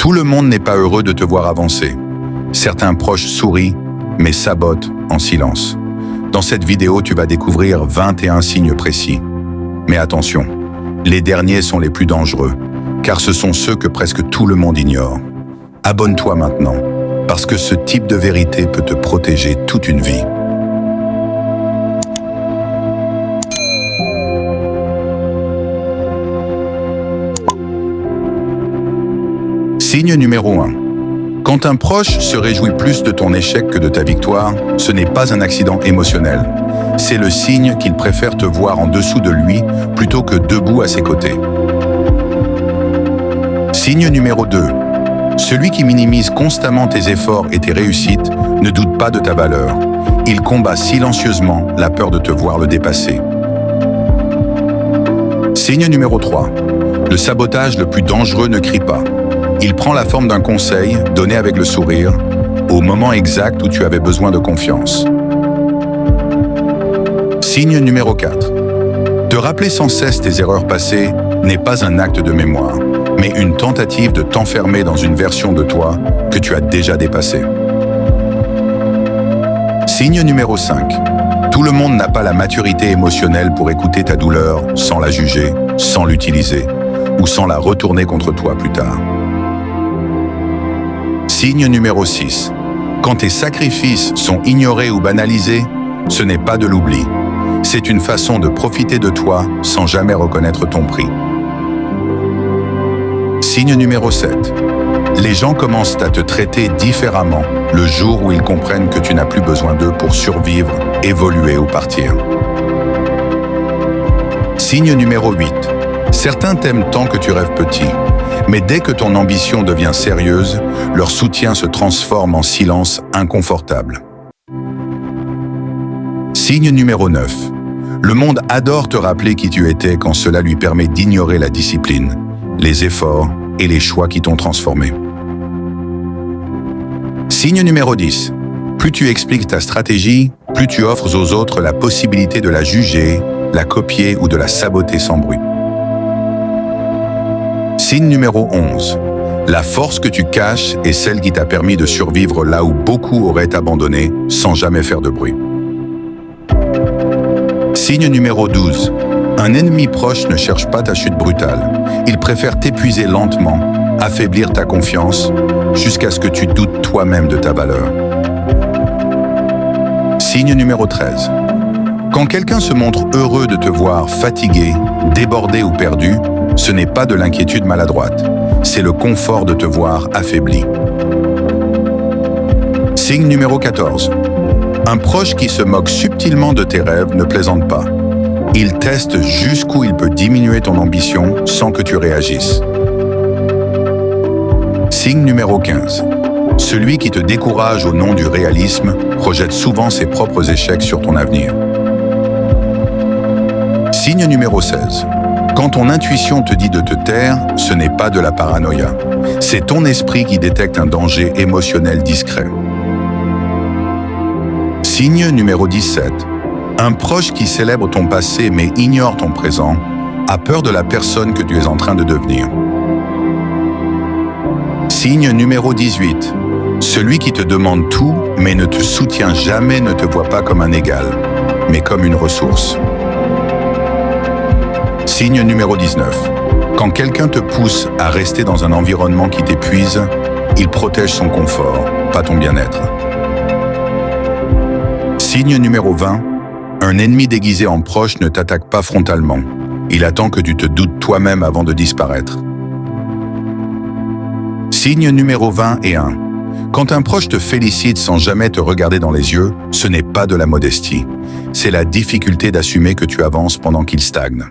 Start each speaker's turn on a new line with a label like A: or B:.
A: Tout le monde n'est pas heureux de te voir avancer. Certains proches sourient, mais sabotent en silence. Dans cette vidéo, tu vas découvrir 21 signes précis. Mais attention, les derniers sont les plus dangereux, car ce sont ceux que presque tout le monde ignore. Abonne-toi maintenant, parce que ce type de vérité peut te protéger toute une vie. Signe numéro 1. Quand un proche se réjouit plus de ton échec que de ta victoire, ce n'est pas un accident émotionnel. C'est le signe qu'il préfère te voir en dessous de lui plutôt que debout à ses côtés. Signe numéro 2. Celui qui minimise constamment tes efforts et tes réussites ne doute pas de ta valeur. Il combat silencieusement la peur de te voir le dépasser. Signe numéro 3. Le sabotage le plus dangereux ne crie pas. Il prend la forme d'un conseil donné avec le sourire au moment exact où tu avais besoin de confiance. Signe numéro 4. Te rappeler sans cesse tes erreurs passées n'est pas un acte de mémoire, mais une tentative de t'enfermer dans une version de toi que tu as déjà dépassée. Signe numéro 5. Tout le monde n'a pas la maturité émotionnelle pour écouter ta douleur sans la juger, sans l'utiliser ou sans la retourner contre toi plus tard. Signe numéro 6. Quand tes sacrifices sont ignorés ou banalisés, ce n'est pas de l'oubli. C'est une façon de profiter de toi sans jamais reconnaître ton prix. Signe numéro 7. Les gens commencent à te traiter différemment le jour où ils comprennent que tu n'as plus besoin d'eux pour survivre, évoluer ou partir. Signe numéro 8. Certains t'aiment tant que tu rêves petit. Mais dès que ton ambition devient sérieuse, leur soutien se transforme en silence inconfortable. Signe numéro 9. Le monde adore te rappeler qui tu étais quand cela lui permet d'ignorer la discipline, les efforts et les choix qui t'ont transformé. Signe numéro 10. Plus tu expliques ta stratégie, plus tu offres aux autres la possibilité de la juger, la copier ou de la saboter sans bruit. Signe numéro 11. La force que tu caches est celle qui t'a permis de survivre là où beaucoup auraient abandonné sans jamais faire de bruit. Signe numéro 12. Un ennemi proche ne cherche pas ta chute brutale. Il préfère t'épuiser lentement, affaiblir ta confiance, jusqu'à ce que tu doutes toi-même de ta valeur. Signe numéro 13. Quand quelqu'un se montre heureux de te voir fatigué, débordé ou perdu, ce n'est pas de l'inquiétude maladroite, c'est le confort de te voir affaibli. Signe numéro 14. Un proche qui se moque subtilement de tes rêves ne plaisante pas. Il teste jusqu'où il peut diminuer ton ambition sans que tu réagisses. Signe numéro 15. Celui qui te décourage au nom du réalisme projette souvent ses propres échecs sur ton avenir. Signe numéro 16. Quand ton intuition te dit de te taire, ce n'est pas de la paranoïa. C'est ton esprit qui détecte un danger émotionnel discret. Signe numéro 17. Un proche qui célèbre ton passé mais ignore ton présent a peur de la personne que tu es en train de devenir. Signe numéro 18. Celui qui te demande tout mais ne te soutient jamais ne te voit pas comme un égal, mais comme une ressource. Signe numéro 19. Quand quelqu'un te pousse à rester dans un environnement qui t'épuise, il protège son confort, pas ton bien-être. Signe numéro 20. Un ennemi déguisé en proche ne t'attaque pas frontalement. Il attend que tu te doutes toi-même avant de disparaître. Signe numéro 21. Quand un proche te félicite sans jamais te regarder dans les yeux, ce n'est pas de la modestie. C'est la difficulté d'assumer que tu avances pendant qu'il stagne.